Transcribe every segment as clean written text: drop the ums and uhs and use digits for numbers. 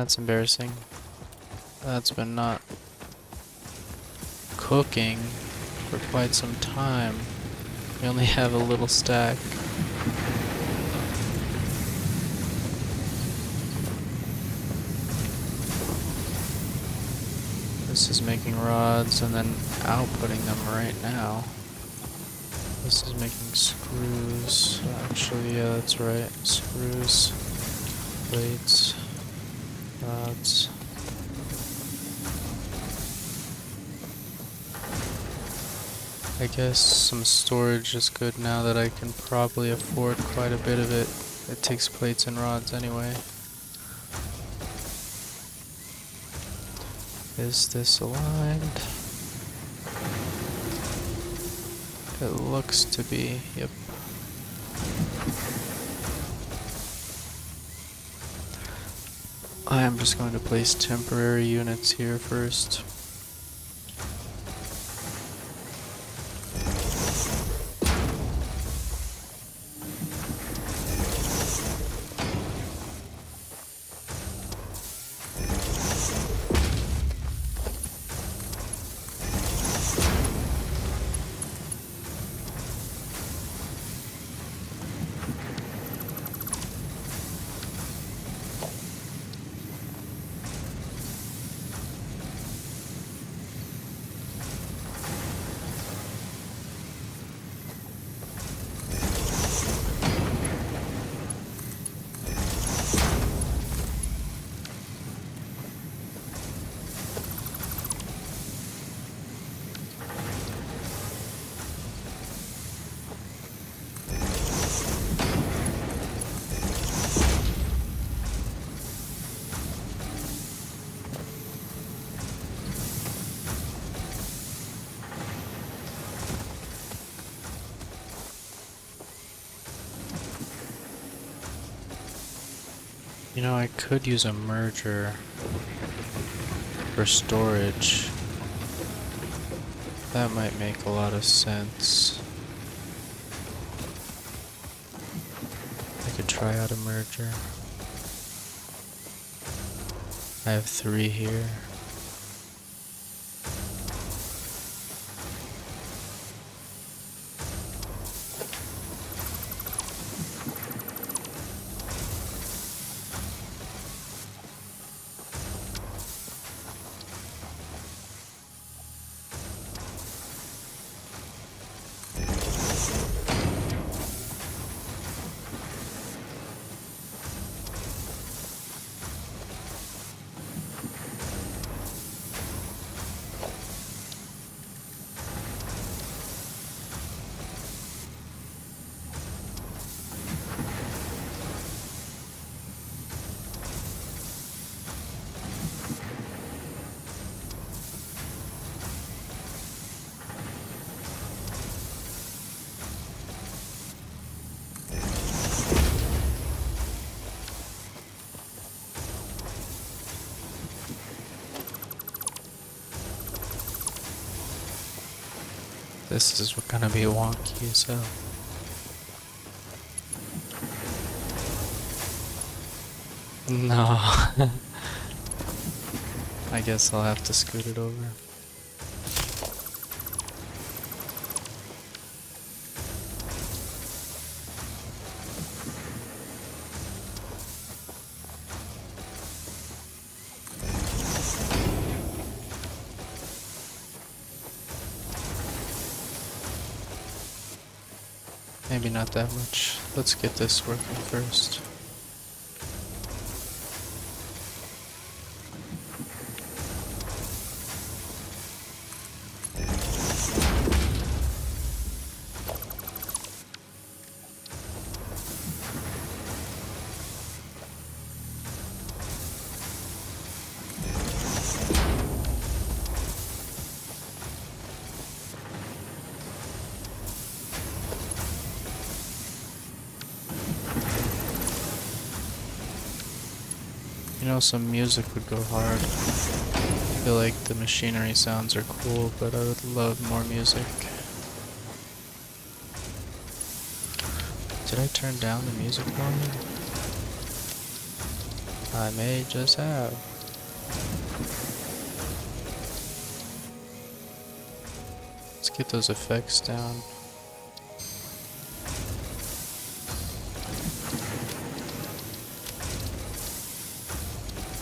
That's embarrassing. That's been not cooking for quite some time. We only have a little stack. This is making rods and then outputting them right now. This is making screws. Actually, yeah, that's right. Screws, plates, rods. I guess some storage is good now that I can probably afford quite a bit of it. It takes plates and rods anyway. Is this aligned? It looks to be, yep. I am just going to place temporary units here first. You know, I could use a merger for storage. That might make a lot of sense. I could try out a merger. I have 3 here. This is gonna be wonky as hell. No. I guess I'll have to scoot it over. Maybe not that much. Let's get this working first. You know, some music would go hard. I feel like the machinery sounds are cool, but I would love more music. Did I turn down the music volume? I may just have. Let's get those effects down.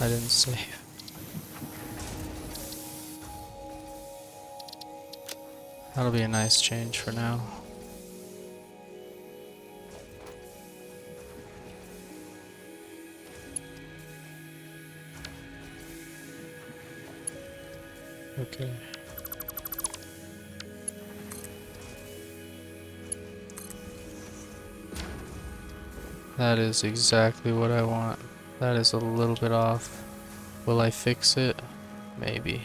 I didn't save. That'll be a nice change for now. Okay. That is exactly what I want. That is a little bit off. Will I fix it? Maybe.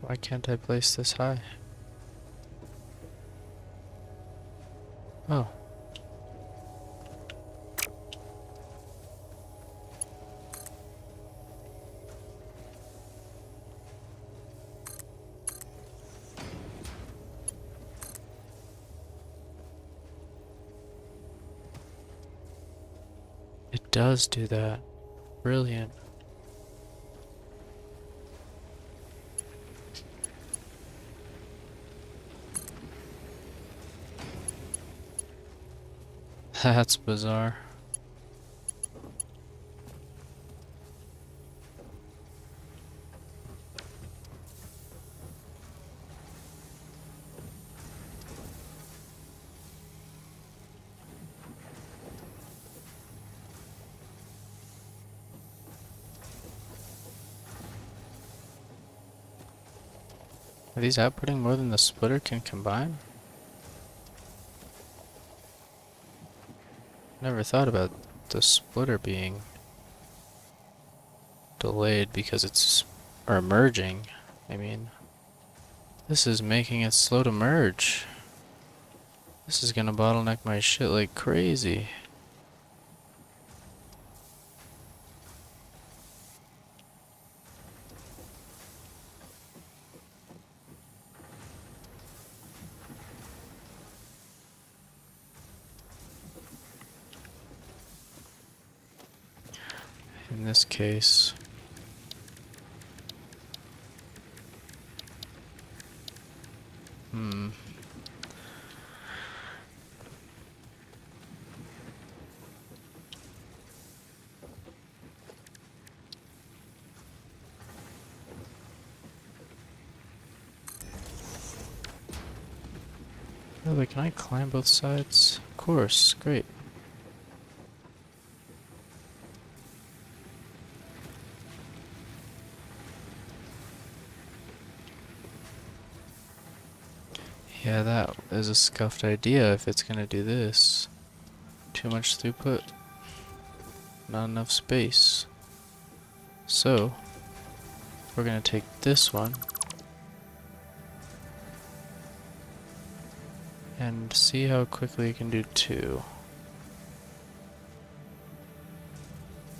Why can't I place this high? Oh. It does do that. Brilliant. That's bizarre. Are these outputting more than the splitter can combine? Never thought about the splitter being delayed because it's or merging. I mean, this is making it slow to merge. This is gonna bottleneck my shit like crazy. In this case, oh, wait, can I climb both sides? Of course, great. Yeah, that is a scuffed idea if it's gonna do this. Too much throughput, not enough space. So, we're gonna take this one and see how quickly it can do two.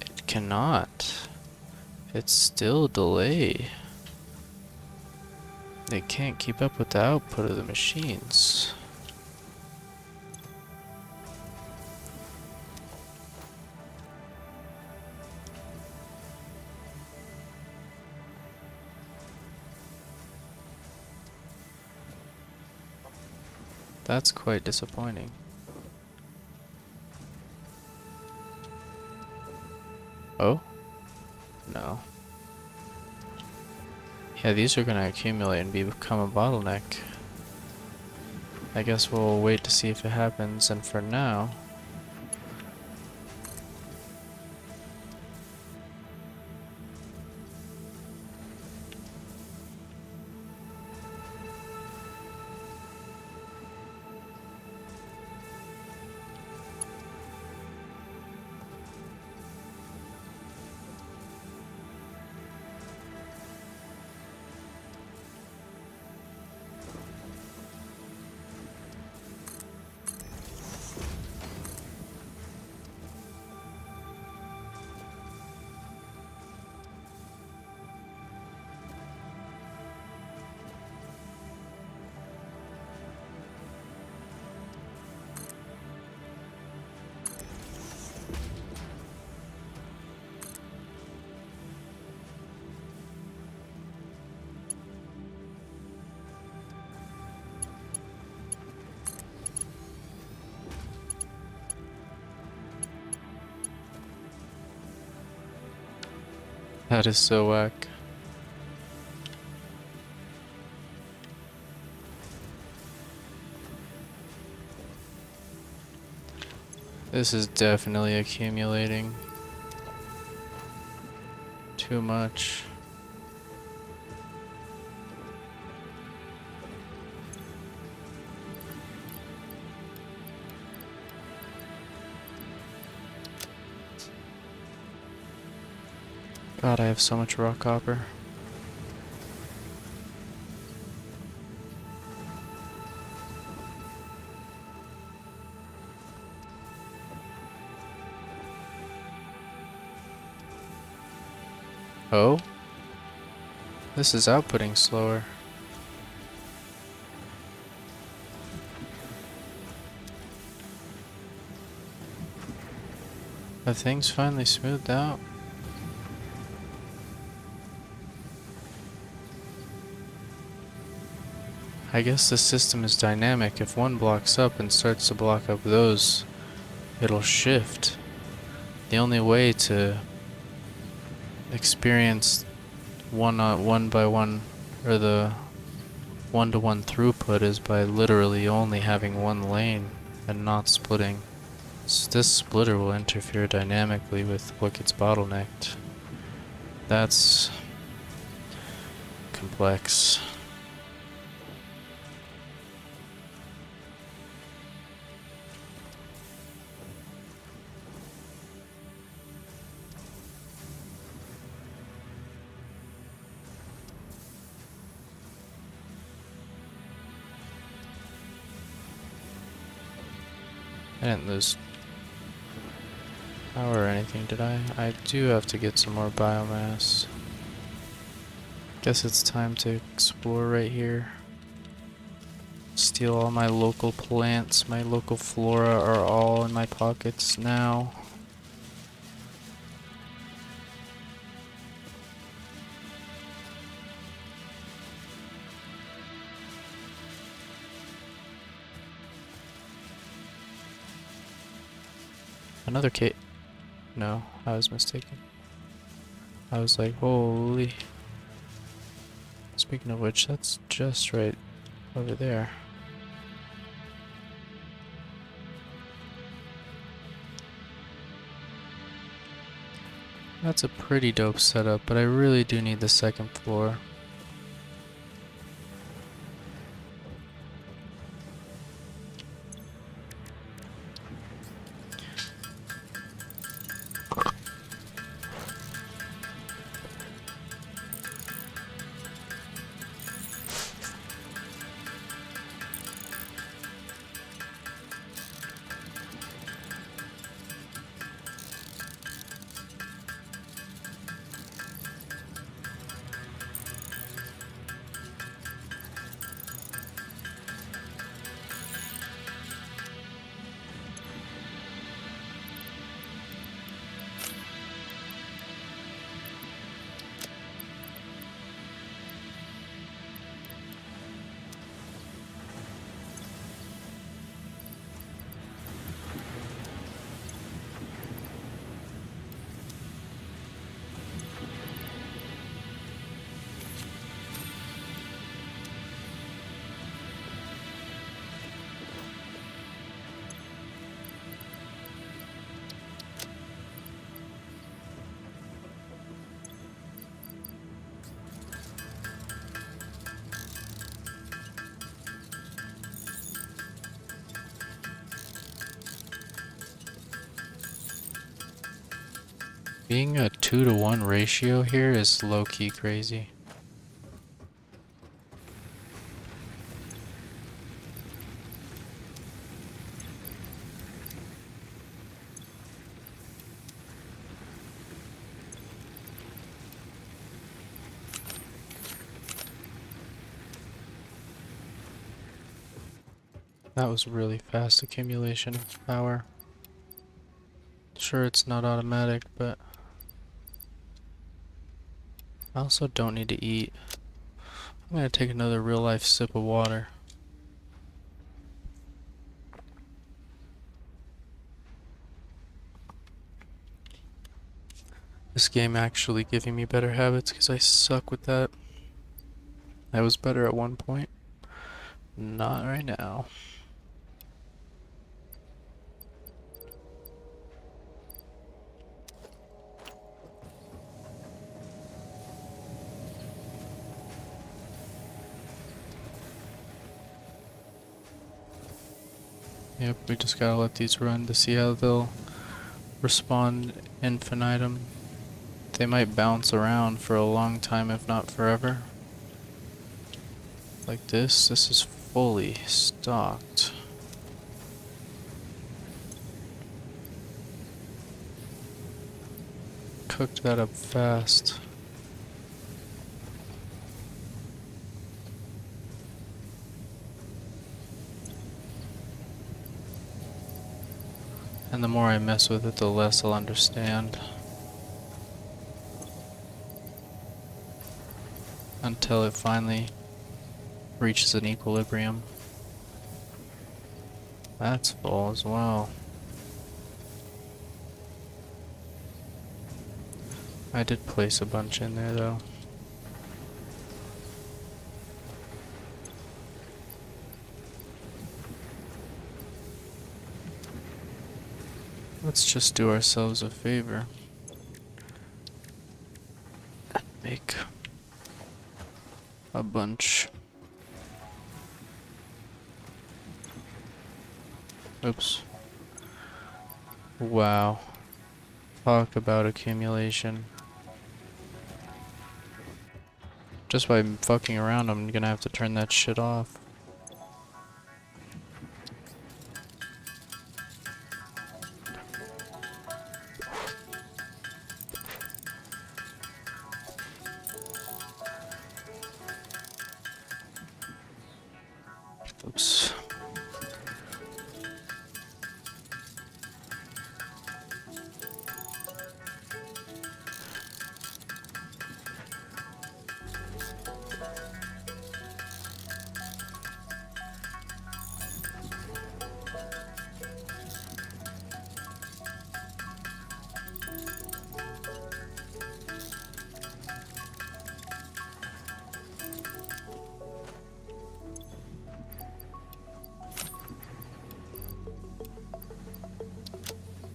It cannot. It's still delay. They can't keep up with the output of the machines. That's quite disappointing. Oh? No. Yeah, these are gonna accumulate and become a bottleneck. I guess we'll wait to see if it happens, and for now... That is so whack. This is definitely accumulating too much. God, I have so much raw copper. Oh? This is outputting slower. Have things finally smoothed out? I guess the system is dynamic. If one blocks up and starts to block up those, it'll shift. The only way to experience one by one, or the one-to-one throughput, is by literally only having one lane and not splitting. So this splitter will interfere dynamically with what gets bottlenecked. That's complex. I didn't lose power or anything, did I? I do have to get some more biomass. Guess it's time to explore right here. Steal all my local plants. My local flora are all in my pockets now. Another cave. No, I was mistaken. I was like, holy. Speaking of which, that's just right over there. That's a pretty dope setup, but I really do need the second floor. Being a 2-to-1 ratio here is low-key crazy. That was really fast accumulation of power. Sure, it's not automatic, but I also don't need to eat. I'm gonna take another real-life sip of water. This game actually giving me better habits because I suck with that. I was better at one point. Not right now. Yep, we just gotta let these run to see how they'll respond infinitum. They might bounce around for a long time, if not forever. Like this is fully stocked. Cooked that up fast. And the more I mess with it, the less I'll understand. Until it finally reaches an equilibrium. That's full as well. I did place a bunch in there though. Let's just do ourselves a favor. Make a bunch. Oops. Wow. Talk about accumulation. Just by fucking around, I'm gonna have to turn that shit off. Oops.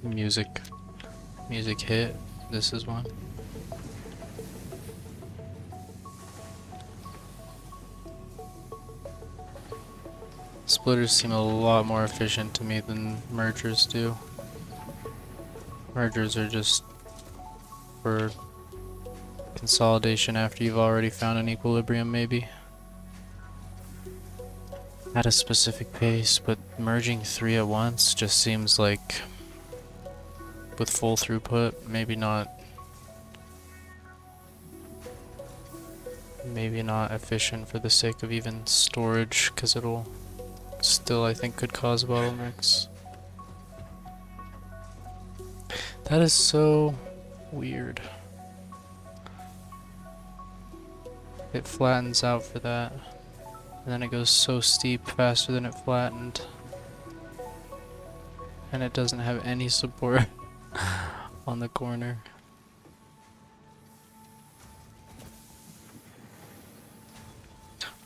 Music hit. This is one. Splitters seem a lot more efficient to me than mergers do. Mergers are just for consolidation after you've already found an equilibrium, maybe. At a specific pace, but merging 3 at once just seems like, with full throughput, maybe not efficient for the sake of even storage, because it'll still, I think, could cause bottlenecks. That is so weird. It flattens out for that, and then it goes so steep faster than it flattened, and it doesn't have any support on the corner.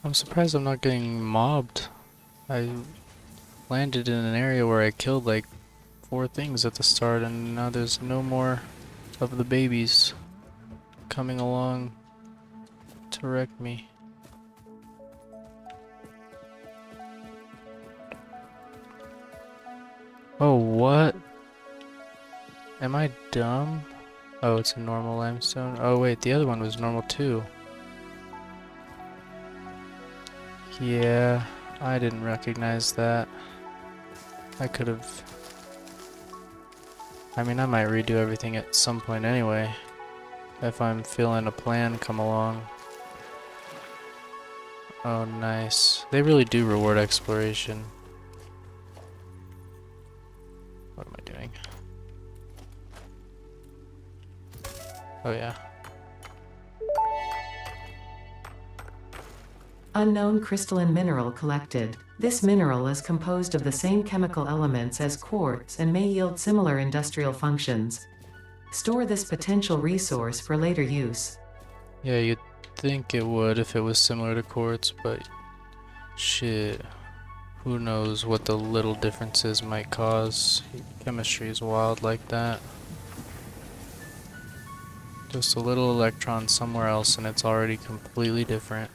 I'm surprised I'm not getting mobbed. I landed in an area where I killed like 4 things at the start, and now there's no more of the babies coming along to wreck me. Oh, what? Am I dumb? Oh, it's a normal limestone. Oh wait, the other one was normal too. Yeah, I didn't recognize that. I could have... I mean, I might redo everything at some point anyway, if I'm feeling a plan come along. Oh, nice. They really do reward exploration. What am I doing? Oh yeah. Unknown crystalline mineral collected. This mineral is composed of the same chemical elements as quartz and may yield similar industrial functions. Store this potential resource for later use. Yeah, you'd think it would if it was similar to quartz, but shit. Who knows what the little differences might cause. Chemistry is wild like that. Just a little electron somewhere else and it's already completely different.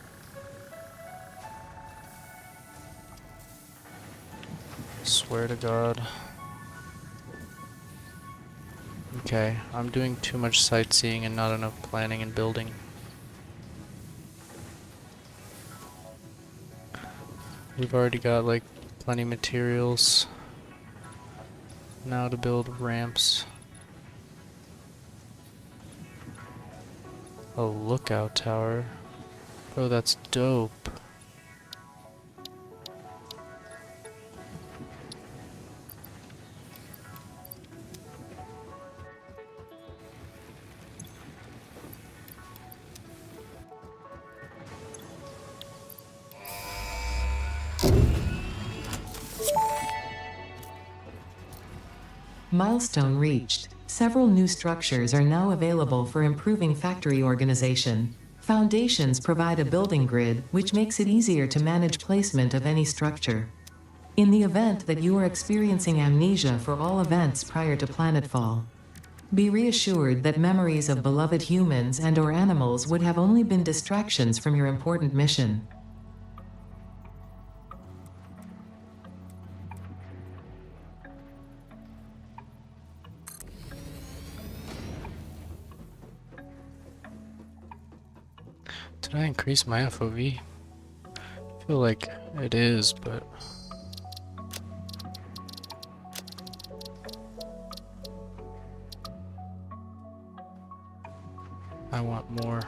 Swear to God. Okay, I'm doing too much sightseeing and not enough planning and building. We've already got like plenty of materials now to build ramps. A lookout tower. Bro, that's dope. Milestone reached. Several new structures are now available for improving factory organization. Foundations provide a building grid, which makes it easier to manage placement of any structure. In the event that you are experiencing amnesia for all events prior to planetfall, be reassured that memories of beloved humans and/or animals would have only been distractions from your important mission. Did I increase my FOV? I feel like it is, but I want more.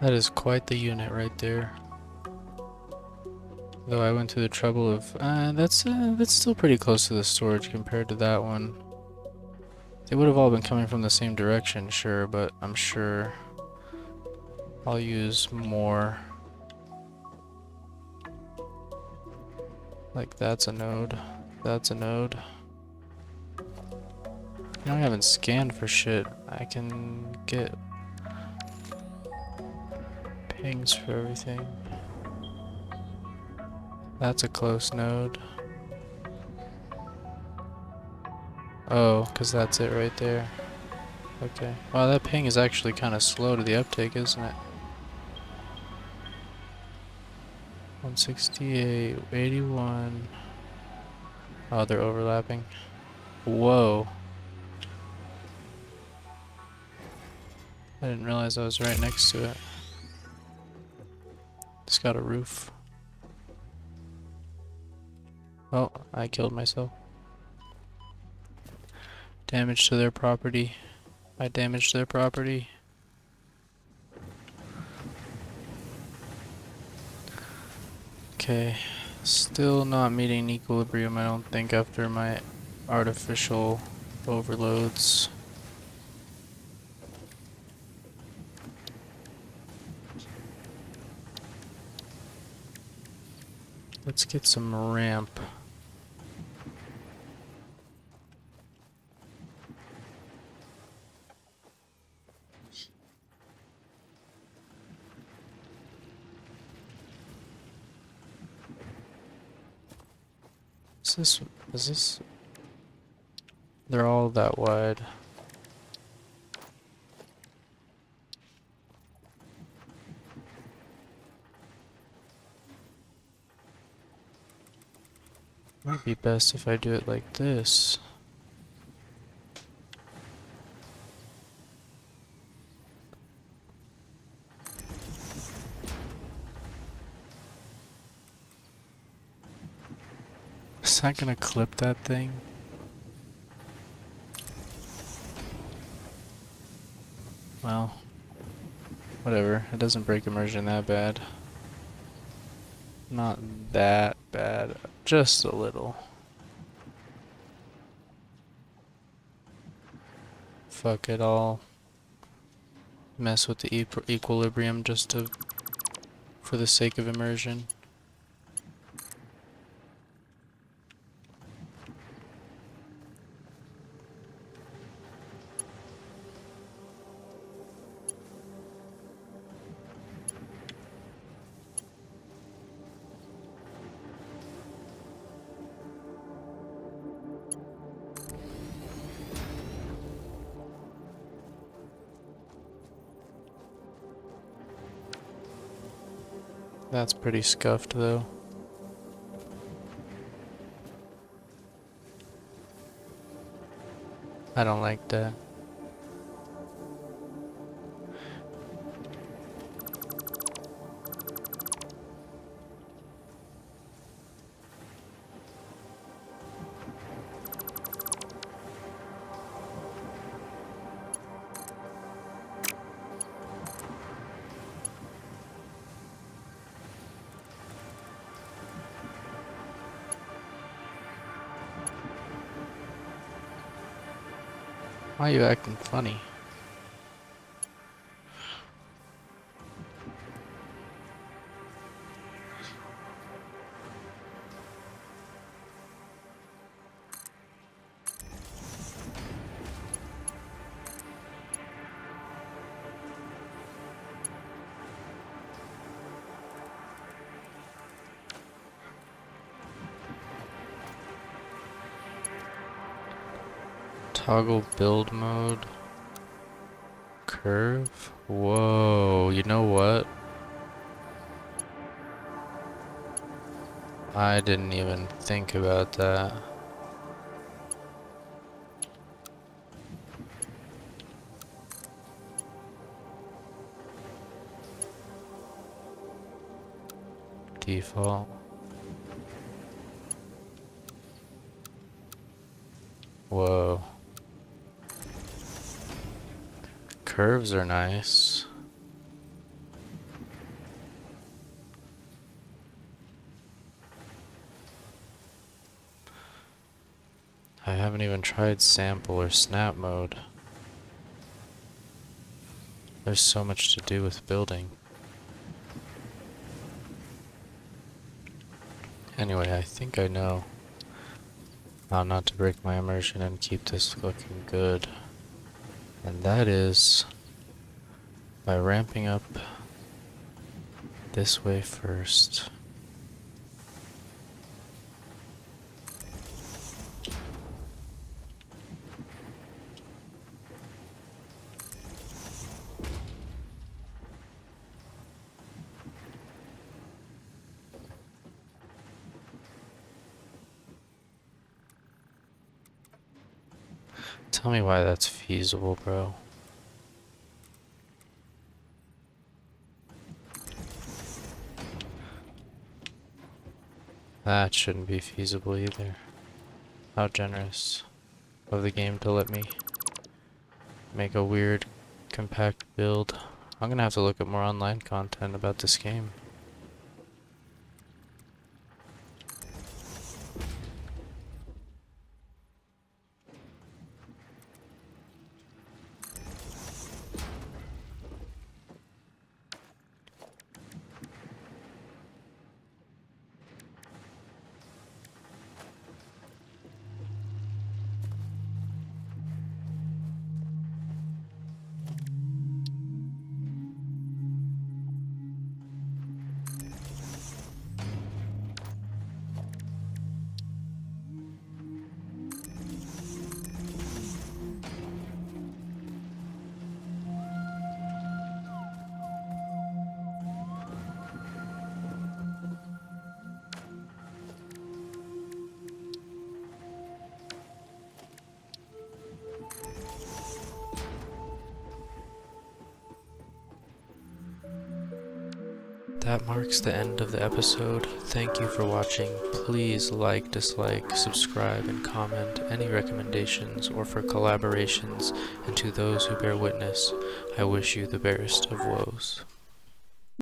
That is quite the unit right there. Though I went through the trouble of, that's still pretty close to the storage compared to that one. They would have all been coming from the same direction, sure, but I'm sure I'll use more. Like that's a node, that's a node. You know, I haven't scanned for shit. I can get pings for everything. That's a close node. Oh, because that's it right there. Okay. Wow, that ping is actually kind of slow to the uptake, isn't it? 168, 81. Oh, they're overlapping. Whoa. I didn't realize I was right next to it. It's got a roof. Oh, I killed myself. Damage to their property. I damaged their property. Okay. Still not meeting equilibrium, I don't think, after my artificial overloads. Let's get some ramp. Is this? They're all that wide. Might be best if I do it like this. Is that gonna clip that thing? Well, whatever. It doesn't break immersion that bad. Not that bad. Just a little. Fuck it all. Mess with the equilibrium just to, for the sake of immersion. That's pretty scuffed though. I don't like that. Why are you acting funny? Toggle build mode. Curve? Whoa, you know what? I didn't even think about that. Default. Whoa. Curves are nice. I haven't even tried sample or snap mode. There's so much to do with building. Anyway, I think I know how not to break my immersion and keep this looking good. And that is by ramping up this way first. Tell me why that's feasible, bro. That shouldn't be feasible either. How generous of the game to let me make a weird, compact build. I'm gonna have to look at more online content about this game. That marks the end of the episode. Thank you for watching. Please like, dislike, subscribe, and comment any recommendations or for collaborations, and to those who bear witness, I wish you the barest of woes.